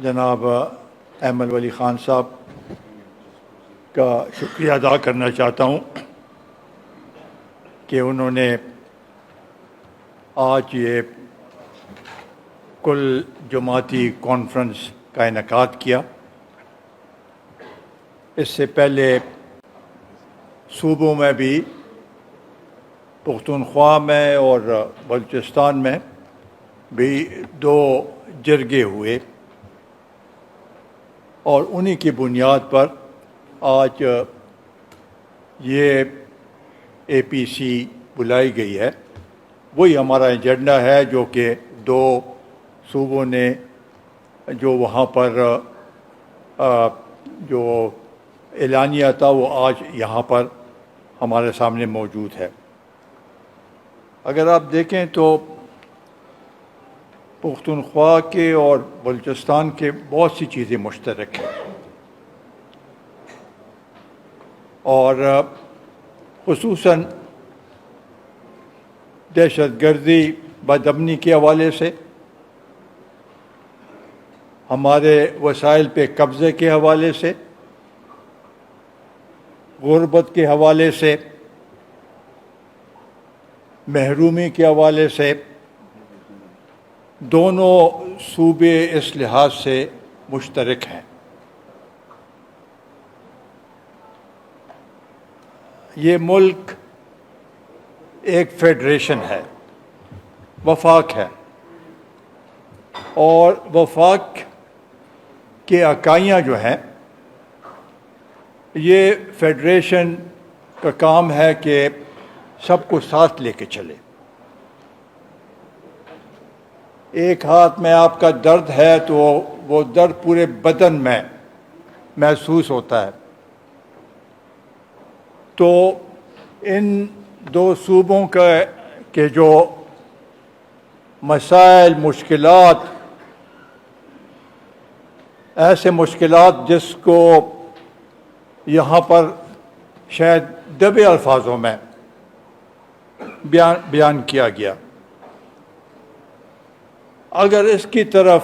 جناب احمد ولی خان صاحب کا شکریہ ادا کرنا چاہتا ہوں کہ انہوں نے آج یہ کل جماعتی کانفرنس کا انعقاد کیا۔ اس سے پہلے صوبوں میں بھی، پختونخوا میں اور بلوچستان میں بھی 2 جرگے ہوئے، اور انہی کی بنیاد پر آج یہ APC بلائی گئی ہے۔ وہی ہمارا ایجنڈا ہے جو کہ 2 صوبوں نے جو وہاں پر جو اعلانیہ تھا وہ آج یہاں پر ہمارے سامنے موجود ہے۔ اگر آپ دیکھیں تو پختونخوا کے اور بلوچستان کے بہت سی چیزیں مشترک ہیں، اور خصوصاً دہشت گردی، بدامنی کے حوالے سے، ہمارے وسائل پہ قبضے کے حوالے سے، غربت کے حوالے سے، محرومی کے حوالے سے، دونوں صوبے اس لحاظ سے مشترک ہیں۔ یہ ملک ایک فیڈریشن ہے، وفاق ہے، اور وفاق کے اکائیاں جو ہیں، یہ فیڈریشن کا کام ہے کہ سب کو ساتھ لے کے چلے۔ ایک ہاتھ میں آپ کا درد ہے تو وہ درد پورے بدن میں محسوس ہوتا ہے۔ تو ان 2 صوبوں کے جو مسائل، مشکلات، ایسے مشکلات جس کو یہاں پر شاید دبے الفاظوں میں بیان کیا گیا، اگر اس کی طرف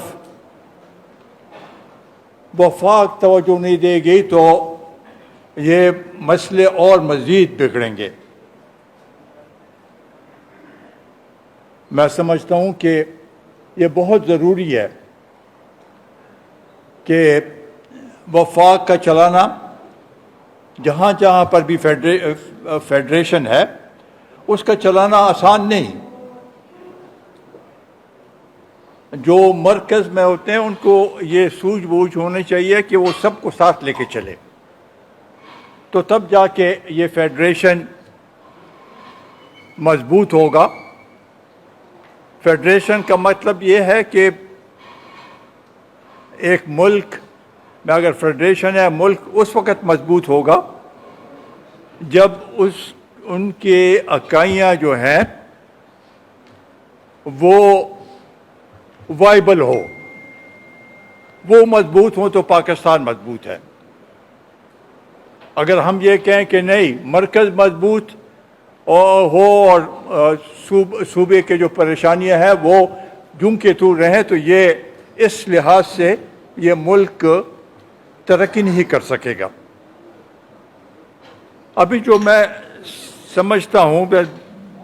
وفاق توجہ نہیں دے گی تو یہ مسئلے اور مزید بگڑیں گے۔ میں سمجھتا ہوں کہ یہ بہت ضروری ہے کہ وفاق کا چلانا جہاں جہاں پر بھی فیڈریشن ہے اس کا چلانا آسان نہیں۔ جو مرکز میں ہوتے ہیں ان کو یہ سوجھ بوجھ ہونی چاہیے کہ وہ سب کو ساتھ لے کے چلے، تو تب جا کے یہ فیڈریشن مضبوط ہوگا۔ فیڈریشن کا مطلب یہ ہے کہ ایک ملک میں اگر فیڈریشن ہے، ملک اس وقت مضبوط ہوگا جب ان کے اکائیاں جو ہیں وہ وائبل ہو، وہ مضبوط ہوں تو پاکستان مضبوط ہے۔ اگر ہم یہ کہیں کہ نہیں، مرکز مضبوط ہو اور صوبے کے جو پریشانیاں ہیں وہ جوں کے توں رہیں، تو یہ اس لحاظ سے یہ ملک ترقی نہیں کر سکے گا۔ ابھی جو میں سمجھتا ہوں، میں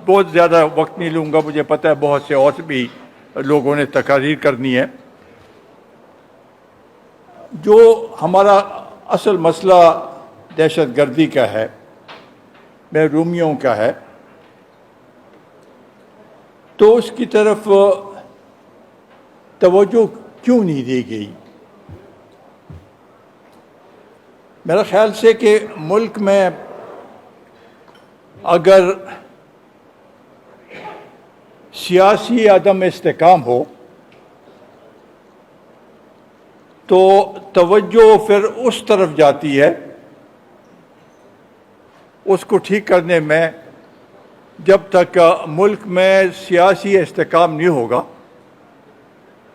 بہت زیادہ وقت نہیں لوں گا، مجھے پتہ ہے بہت سے اور بھی لوگوں نے تقاریر کرنی ہے۔ جو ہمارا اصل مسئلہ دہشت گردی کا ہے، محرومیوں کا ہے، تو اس کی طرف توجہ کیوں نہیں دی گئی؟ میرا خیال سے کہ ملک میں اگر سیاسی عدم استحکام ہو تو توجہ پھر اس طرف جاتی ہے اس کو ٹھیک کرنے میں۔ جب تک ملک میں سیاسی استحکام نہیں ہوگا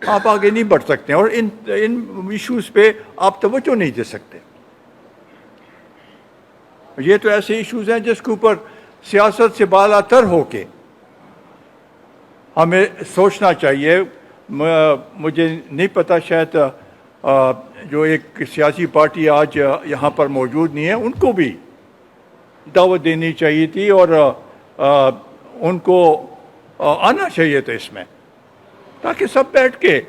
آپ آگے نہیں بڑھ سکتے، اور ان ایشوز پہ آپ توجہ نہیں دے سکتے۔ یہ تو ایسے ایشوز ہیں جس کے اوپر سیاست سے بالا تر ہو کے ہمیں سوچنا چاہیے۔ مجھے نہیں پتہ، شاید جو ایک سیاسی پارٹی آج یہاں پر موجود نہیں ہے ان کو بھی دعوت دینی چاہیے تھی اور ان کو آنا چاہیے تھا اس میں، تاکہ سب بیٹھ کے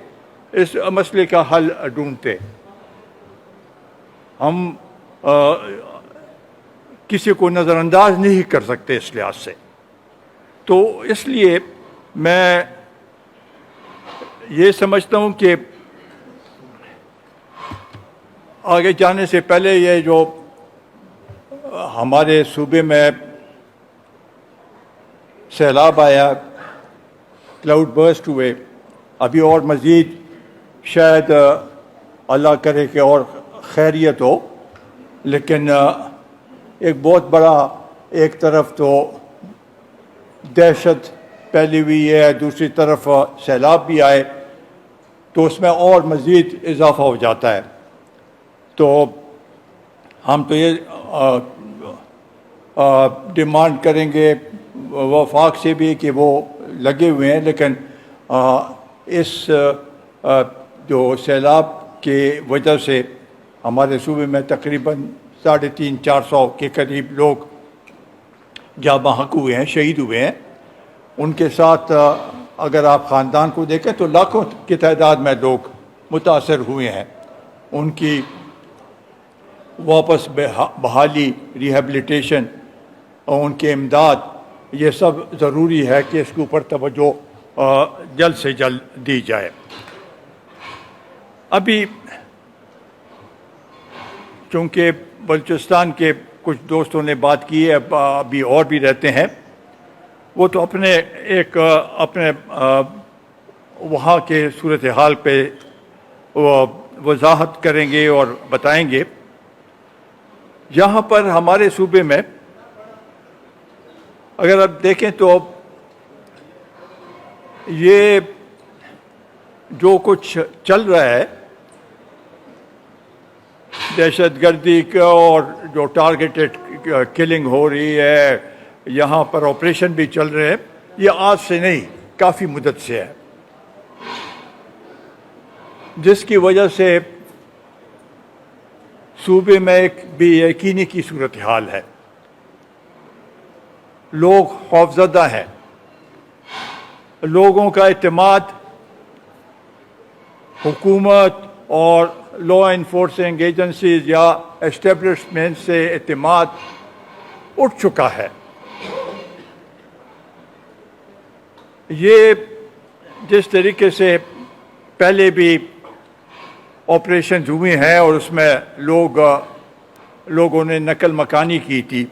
اس مسئلے کا حل ڈھونڈتے۔ ہم کسی کو نظر انداز نہیں کر سکتے اس لحاظ سے۔ تو اس لیے میں یہ سمجھتا ہوں کہ آگے جانے سے پہلے یہ جو ہمارے صوبے میں سیلاب آیا، کلاؤڈ برسٹ ہوئے، ابھی اور مزید شاید اللہ کرے کہ اور خیریت ہو، لیکن ایک بہت بڑا ایک طرف تو دہشت پھیلی ہوئی ہے، دوسری طرف سیلاب بھی آئے تو اس میں اور مزید اضافہ ہو جاتا ہے۔ تو ہم تو یہ ڈیمانڈ کریں گے وفاق سے بھی کہ وہ لگے ہوئے ہیں، لیکن اس جو سیلاب کی وجہ سے ہمارے صوبے میں تقریباً 350-400 کے قریب لوگ جاں بحق ہوئے ہیں، شہید ہوئے ہیں۔ ان کے ساتھ اگر آپ خاندان کو دیکھیں تو لاکھوں کی تعداد میں لوگ متاثر ہوئے ہیں۔ ان کی واپس بحالی، ریہیبلیٹیشن اور ان کی امداد، یہ سب ضروری ہے کہ اس کے اوپر توجہ جلد سے جلد دی جائے۔ ابھی چونکہ بلوچستان کے کچھ دوستوں نے بات کی ہے، ابھی اور بھی رہتے ہیں، وہ تو اپنے وہاں کے صورتحال پہ وضاحت کریں گے اور بتائیں گے۔ یہاں پر ہمارے صوبے میں اگر آپ دیکھیں تو یہ جو کچھ چل رہا ہے دہشت گردی کا اور جو ٹارگیٹڈ کلنگ ہو رہی ہے، یہاں پر آپریشن بھی چل رہے ہیں، یہ آج سے نہیں، کافی مدت سے ہے، جس کی وجہ سے صوبے میں ایک بے یقینی کی صورتحال ہے۔ لوگ خوفزدہ ہیں، لوگوں کا اعتماد حکومت اور لا انفورسنگ ایجنسیز یا اسٹیبلشمنٹ سے اعتماد اٹھ چکا ہے۔ یہ جس طریقے سے پہلے بھی آپریشنز ہوئے ہیں اور اس میں لوگوں نے نقل مکانی کی تھی،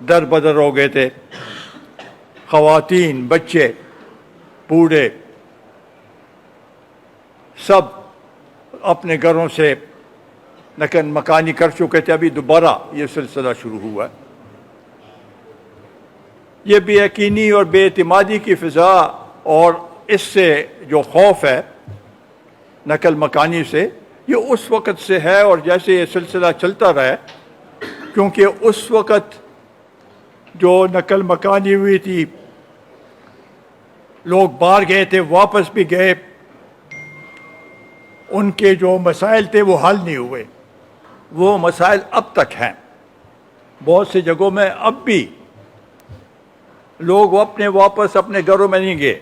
در بدر ہو گئے تھے، خواتین، بچے، بوڑھے سب اپنے گھروں سے نقل مکانی کر چکے تھے۔ ابھی دوبارہ یہ سلسلہ شروع ہوا ہے۔ یہ بے یقینی اور بے اعتمادی کی فضا اور اس سے جو خوف ہے نقل مکانی سے، یہ اس وقت سے ہے، اور جیسے یہ سلسلہ چلتا رہا ہے، کیونکہ اس وقت جو نقل مکانی ہوئی تھی، لوگ باہر گئے تھے، واپس بھی گئے، ان کے جو مسائل تھے وہ حل نہیں ہوئے۔ وہ مسائل اب تک ہیں، بہت سی جگہوں میں اب بھی لوگ واپس اپنے گھروں میں نہیں گئے،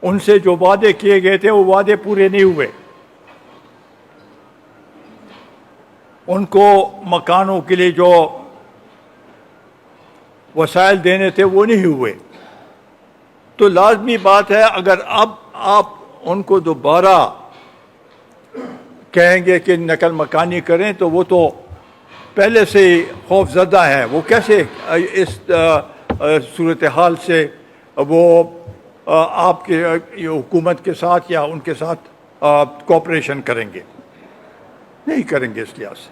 ان سے جو وعدے کیے گئے تھے وہ وعدے پورے نہیں ہوئے، ان کو مکانوں کے لیے جو وسائل دینے تھے وہ نہیں ہوئے۔ تو لازمی بات ہے اگر اب آپ ان کو دوبارہ کہیں گے کہ نقل مکانی کریں تو وہ تو پہلے سے خوف زدہ ہیں، وہ کیسے اس صورتحال سے وہ آپ کے حکومت کے ساتھ یا ان کے ساتھ کوآپریشن کریں گے؟ نہیں کریں گے۔ اس لحاظ سے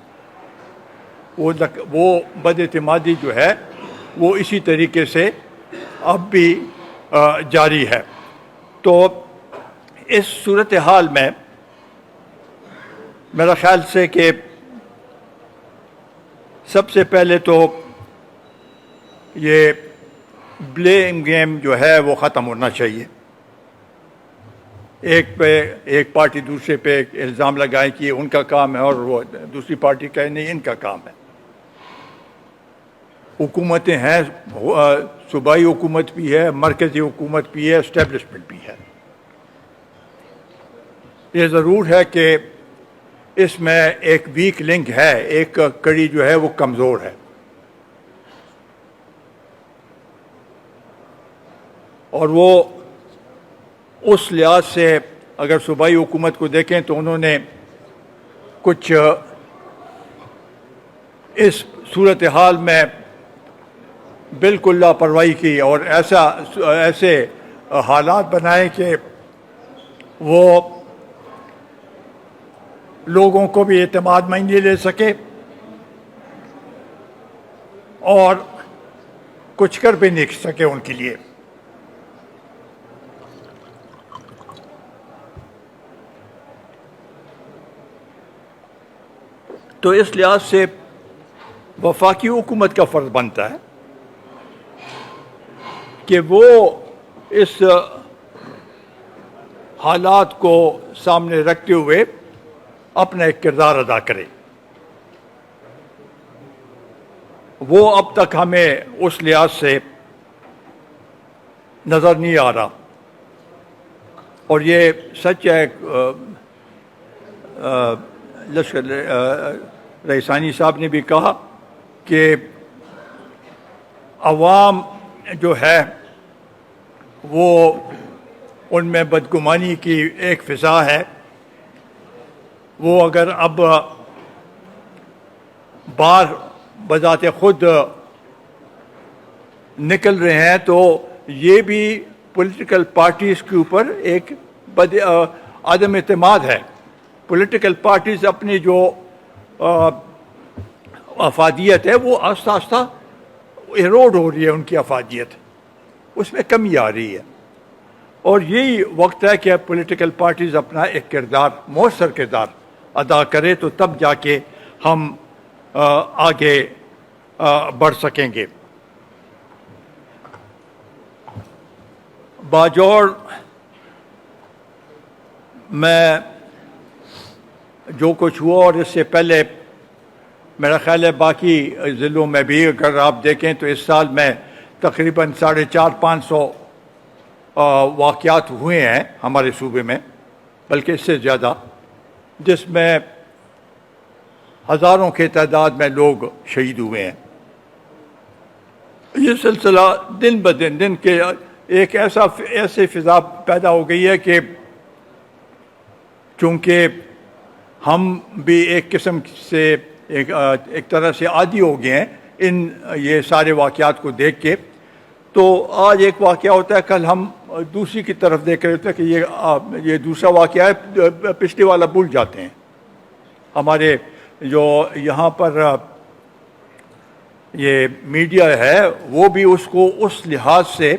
وہ بد اعتمادی جو ہے وہ اسی طریقے سے اب بھی جاری ہے۔ تو اس صورتحال میں میرا خیال سے کہ سب سے پہلے تو یہ بلیم گیم جو ہے وہ ختم ہونا چاہیے۔ ایک پارٹی دوسرے پہ الزام لگائے کہ یہ ان کا کام ہے اور وہ دوسری پارٹی کہے نہیں ان کا کام ہے. حکومتیں ہیں, صوبائی حکومت بھی ہے, مرکزی حکومت بھی ہے, اسٹیبلشمنٹ بھی ہے. یہ ضرور ہے کہ اس میں ایک ویک لنک ہے, ایک کڑی جو ہے وہ کمزور ہے. اور وہ اس لحاظ سے اگر صوبائی حکومت کو دیکھیں تو انہوں نے کچھ اس صورتحال میں بالکل لاپرواہی کی اور ایسے حالات بنائے کہ وہ لوگوں کو بھی اعتماد میں نہیں لے سکے اور کچھ کر بھی نہیں سکے ان کے لیے. تو اس لحاظ سے وفاقی حکومت کا فرض بنتا ہے کہ وہ اس حالات کو سامنے رکھتے ہوئے اپنا ایک کردار ادا کرے. وہ اب تک ہمیں اس لحاظ سے نظر نہیں آ رہا. اور یہ سچ ہے, لشکر رئیسانی صاحب نے بھی کہا کہ عوام جو ہے وہ ان میں بدگمانی کی ایک فضا ہے. وہ اگر اب باہر بذات خود نکل رہے ہیں تو یہ بھی پولیٹیکل پارٹیز کے اوپر ایک عدم اعتماد ہے. پولیٹیکل پارٹیز اپنی جو افادیت ہے وہ آہستہ آہستہ ایروڈ ہو رہی ہے, ان کی افادیت اس میں کمی آ رہی ہے. اور یہی وقت ہے کہ پولیٹیکل پارٹیز اپنا ایک کردار, مؤثر کردار ادا کرے تو تب جا کے ہم آگے بڑھ سکیں گے. باجوڑ میں جو کچھ ہوا اور اس سے پہلے میرا خیال ہے باقی ضلعوں میں بھی اگر آپ دیکھیں تو اس سال میں تقریباً 450-500 واقعات ہوئے ہیں ہمارے صوبے میں, بلکہ اس سے زیادہ, جس میں ہزاروں کی تعداد میں لوگ شہید ہوئے ہیں. یہ سلسلہ دن بدن کے ایک ایسے فضا پیدا ہو گئی ہے کہ چونکہ ہم بھی ایک قسم سے ایک طرح سے عادی ہو گئے ہیں یہ سارے واقعات کو دیکھ کے. تو آج ایک واقعہ ہوتا ہے, کل ہم دوسری کی طرف دیکھ رہے ہوتے ہیں کہ یہ دوسرا واقعہ ہے, پچھلے والا بھول جاتے ہیں. ہمارے جو یہاں پر یہ میڈیا ہے وہ بھی اس کو اس لحاظ سے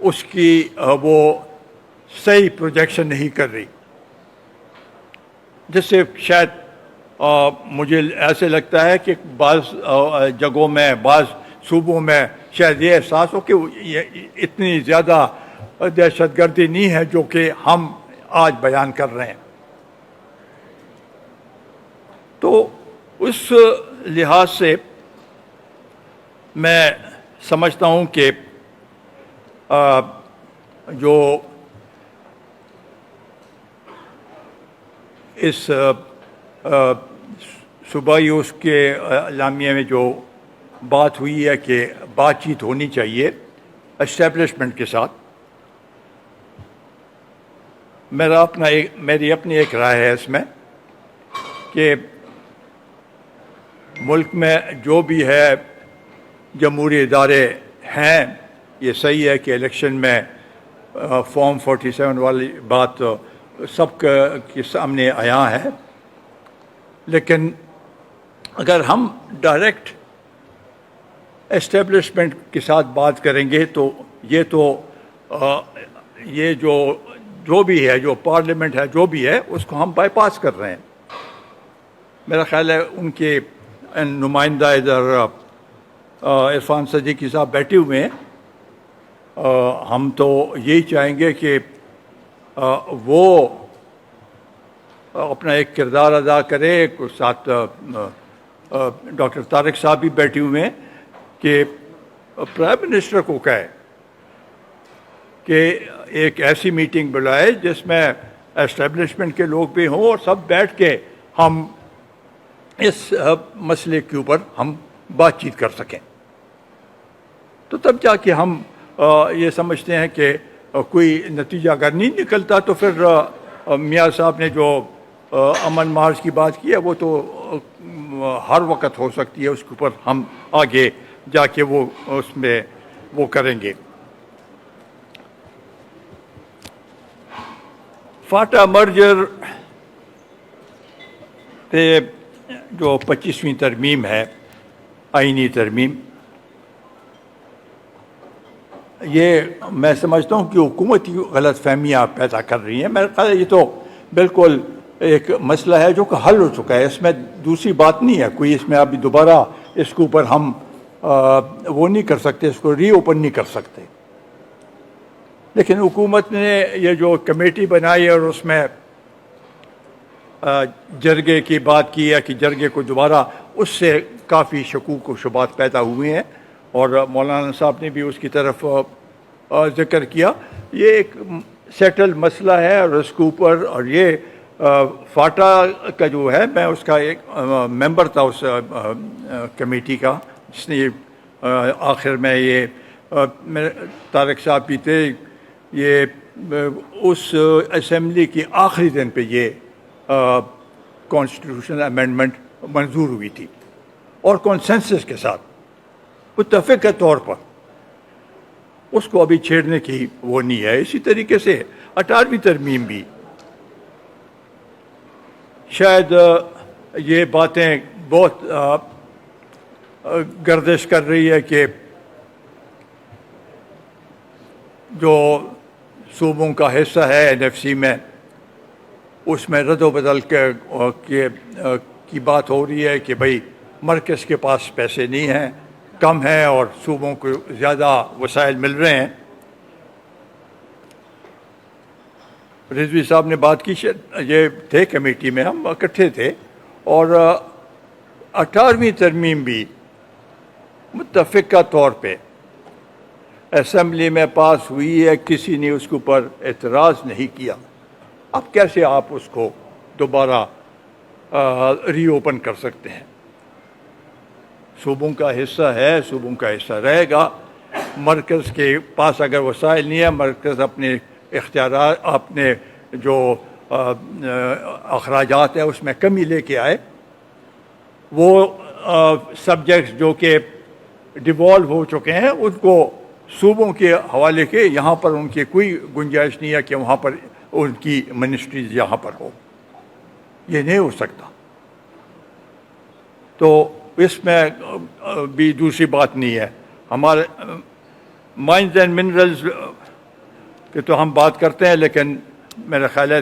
اس کی وہ صحیح پروجیکشن نہیں کر رہی, جس سے شاید مجھے ایسے لگتا ہے کہ بعض جگہوں میں, بعض صوبوں میں شاید یہ احساس ہو کہ یہ اتنی زیادہ دہشت گردی نہیں ہے جو کہ ہم آج بیان کر رہے ہیں. تو اس لحاظ سے میں سمجھتا ہوں کہ جو اس صوبائی اس کے اعلامیہ میں جو بات ہوئی ہے کہ بات چیت ہونی چاہیے اسٹیبلشمنٹ کے ساتھ, میری اپنی ایک رائے ہے اس میں کہ ملک میں جو بھی ہے جمہوری ادارے ہیں, یہ صحیح ہے کہ الیکشن میں فارم 47 والی بات سب کے سامنے آیا ہے, لیکن اگر ہم ڈائریکٹ اسٹیبلشمنٹ کے ساتھ بات کریں گے تو یہ جو بھی ہے, جو پارلیمنٹ ہے, جو بھی ہے, اس کو ہم بائی پاس کر رہے ہیں. میرا خیال ہے ان کے نمائندہ ادھر عرفان صدیقی صاحب بیٹھے ہوئے ہیں, ہم تو یہی چاہیں گے کہ وہ اپنا ایک کردار ادا کرے. ساتھ ڈاکٹر طارق صاحب بھی بیٹھے ہوئے ہیں کہ پرائم منسٹر کو کہے کہ ایک ایسی میٹنگ بلائے جس میں اسٹیبلشمنٹ کے لوگ بھی ہوں اور سب بیٹھ کے ہم اس مسئلے کے اوپر ہم بات چیت کر سکیں. تو تب جا کے ہم یہ سمجھتے ہیں کہ کوئی نتیجہ اگر نہیں نکلتا تو پھر میاں صاحب نے جو امن مارچ کی بات کی ہے وہ تو ہر وقت ہو سکتی ہے. اس کے اوپر ہم آگے جا کے وہ اس میں وہ کریں گے. فاٹا مرجر پہ جو 25ویں ترمیم ہے, آئینی ترمیم, یہ میں سمجھتا ہوں کہ حکومت کی غلط فہمیاں پیدا کر رہی ہیں. میرے خیال ہے یہ تو بالکل ایک مسئلہ ہے جو کہ حل ہو چکا ہے. اس میں دوسری بات نہیں ہے کوئی. اس میں ابھی دوبارہ اس کے اوپر ہم وہ نہیں کر سکتے, اس کو ری اوپن نہیں کر سکتے. لیکن حکومت نے یہ جو کمیٹی بنائی اور اس میں جرگے کی بات کی ہے کہ جرگے کو دوبارہ, اس سے کافی شکوک و شبہات پیدا ہوئے ہیں اور مولانا صاحب نے بھی اس کی طرف ذکر کیا. یہ ایک سیٹل مسئلہ ہے اور اس کے اوپر, اور یہ فاٹا کا جو ہے, میں اس کا ایک ممبر تھا اس کمیٹی کا جس نے آخر میں یہ طارق صاحب بھی تھے, یہ اس اسمبلی کی آخری دن پہ یہ کانسٹیٹیوشنل امینڈمنٹ منظور ہوئی تھی اور کنسنسس کے ساتھ متفق کے طور پر. اس کو ابھی چھیڑنے کی وہ نہیں ہے. اسی طریقے سے 18ویں ترمیم بھی شاید یہ باتیں بہت گردش کر رہی ہے کہ جو صوبوں کا حصہ ہے NFC میں, اس میں رد و بدل کی بات ہو رہی ہے کہ بھئی مرکز کے پاس پیسے نہیں ہیں, کم ہیں, اور صوبوں کو زیادہ وسائل مل رہے ہیں. رضوی صاحب نے بات کی, یہ تھے کمیٹی میں, ہم اکٹھے تھے, اور 18ویں ترمیم بھی متفقہ طور پہ اسمبلی میں پاس ہوئی ہے, کسی نے اس کے اوپر اعتراض نہیں کیا. اب کیسے آپ اس کو دوبارہ ری اوپن کر سکتے ہیں؟ صوبوں کا حصہ ہے, صوبوں کا حصہ رہے گا. مرکز کے پاس اگر وسائل نہیں ہے, مرکز اپنے اختیارات, اپنے جو اخراجات ہیں اس میں کمی لے کے آئے. وہ سبجیکٹس جو کہ ڈیوالو ہو چکے ہیں ان کو صوبوں کے حوالے کے, یہاں پر ان کی کوئی گنجائش نہیں ہے کہ وہاں پر ان کی منسٹریز یہاں پر ہو. یہ نہیں ہو سکتا. تو اس میں بھی دوسری بات نہیں ہے. ہمارے مائنز اینڈ منرلز کہ تو ہم بات کرتے ہیں, لیکن میرا خیال ہے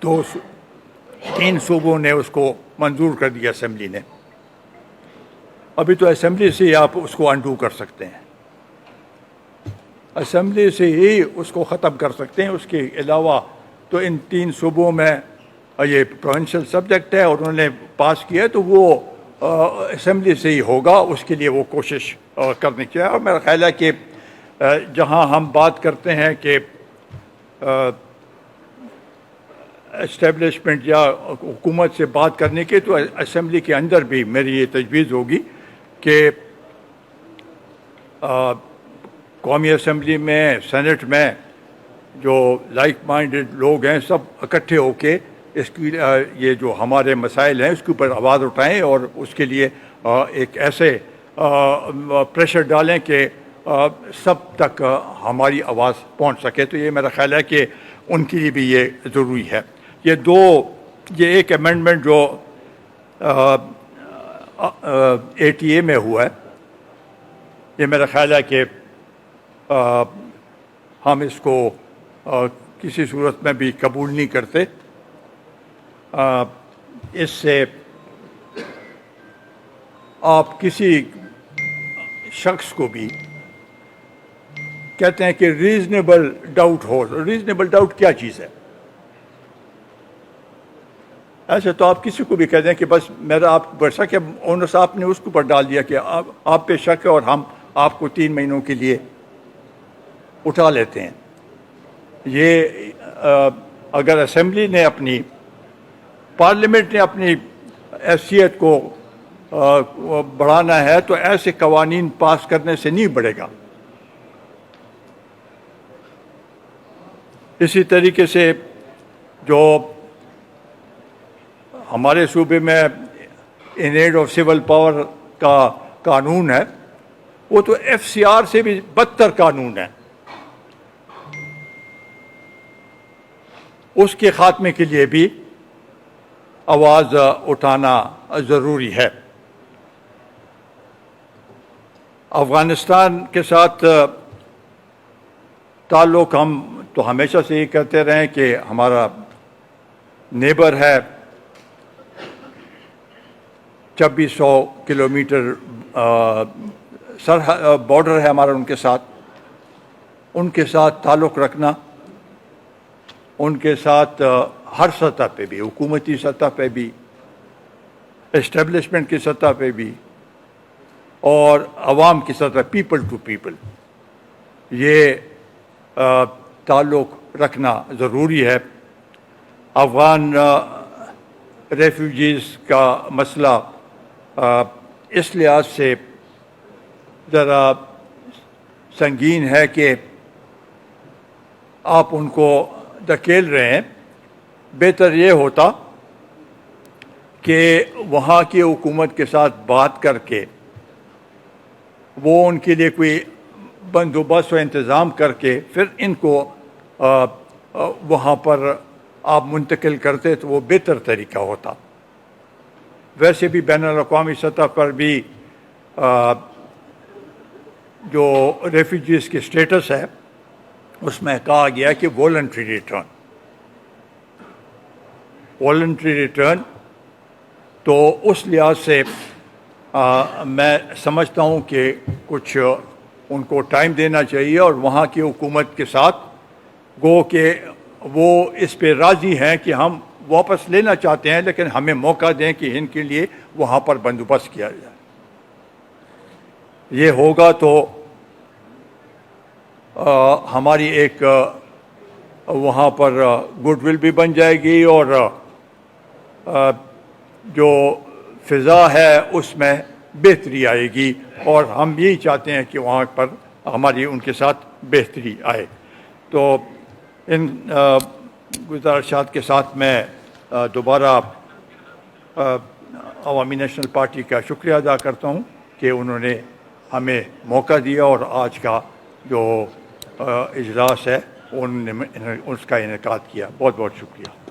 3 صوبوں نے اس کو منظور کر دیا اسمبلی نے. ابھی تو اسمبلی سے ہی آپ اس کو انڈو کر سکتے ہیں, اسمبلی سے ہی اس کو ختم کر سکتے ہیں. اس کے علاوہ تو ان 3 صوبوں میں یہ پروونشل سبجیکٹ ہے اور انہوں نے پاس کیا ہے, تو وہ اسمبلی سے ہی ہوگا. اس کے لیے وہ کوشش کرنی چاہیے. اور میرا خیال ہے کہ جہاں ہم بات کرتے ہیں کہ اسٹیبلشمنٹ یا حکومت سے بات کرنے کے, تو اسمبلی کے اندر بھی میری یہ تجویز ہوگی کہ قومی اسمبلی میں, سینٹ میں جو لائک مائنڈڈ لوگ ہیں سب اکٹھے ہو کے اس کی یہ جو ہمارے مسائل ہیں اس کے اوپر آواز اٹھائیں اور اس کے لیے ایک ایسے پریشر ڈالیں کہ سب تک ہماری آواز پہنچ سکے. تو یہ میرا خیال ہے کہ ان کے لیے بھی یہ ضروری ہے. یہ ایک امینڈمنٹ جو ATA میں ہوا ہے, یہ میرا خیال ہے کہ ہم اس کو کسی صورت میں بھی قبول نہیں کرتے. اس سے آپ کسی شخص کو بھی کہتے ہیں کہ ریزنیبل ڈاؤٹ ہو. ریزنیبل ڈاؤٹ کیا چیز ہے؟ ایسے تو آپ کسی کو بھی کہہ دیں کہ بس میرا آپ برسا کہ اونر صاحب نے اس کے اوپر ڈال دیا کہ آپ پہ شک ہے اور ہم آپ کو 3 مہینوں کے لیے اٹھا لیتے ہیں. یہ اگر اسمبلی نے اپنی پارلیمنٹ نے اپنی حیثیت کو بڑھانا ہے تو ایسے قوانین پاس کرنے سے نہیں بڑھے گا. اسی طریقے سے جو ہمارے صوبے میں ان ایڈ آف سول پاور کا قانون ہے وہ تو ایف سی آر سے بھی بدتر قانون ہے. اس کے خاتمے کے لیے بھی آواز اٹھانا ضروری ہے. افغانستان کے ساتھ تعلق ہم تو ہمیشہ سے یہ کہتے رہے کہ ہمارا نیبر ہے. 2600 کلومیٹر بارڈر ہے ہمارا ان کے ساتھ تعلق رکھنا، ان کے ساتھ ہر سطح پہ بھی، حکومتی سطح پہ بھی، اسٹیبلشمنٹ کی سطح پہ بھی، اور عوام کی سطح، پیپل ٹو پیپل، یہ تعلق رکھنا ضروری ہے. افغان ریفیوجیز کا مسئلہ اس لحاظ سے ذرا سنگین ہے کہ آپ ان کو دھکیل رہے ہیں. بہتر یہ ہوتا کہ وہاں کی حکومت کے ساتھ بات کر کے وہ ان کے لیے کوئی بندوبست و انتظام کر کے پھر ان کو وہاں پر آپ منتقل کرتے تو وہ بہتر طریقہ ہوتا. ویسے بھی بین الاقوامی سطح پر بھی جو ریفیوجیز کی اسٹیٹس ہے اس میں کہا گیا کہ والنٹری ریٹرن تو اس لحاظ سے میں سمجھتا ہوں کہ کچھ ان کو ٹائم دینا چاہیے اور وہاں کی حکومت کے ساتھ گو کہ وہ اس پہ راضی ہیں کہ ہم واپس لینا چاہتے ہیں لیکن ہمیں موقع دیں کہ ان کے لیے وہاں پر بندوبست کیا جائے. یہ ہوگا تو ہماری ایک وہاں پر گڈ ول بھی بن جائے گی اور جو فضا ہے اس میں بہتری آئے گی اور ہم یہی چاہتے ہیں کہ وہاں پر ہماری ان کے ساتھ بہتری آئے. تو ان گزارشات کے ساتھ میں دوبارہ عوامی نیشنل پارٹی کا شکریہ ادا کرتا ہوں کہ انہوں نے ہمیں موقع دیا اور آج کا جو اجلاس ہے اس کا انعقاد کیا. بہت بہت شکریہ.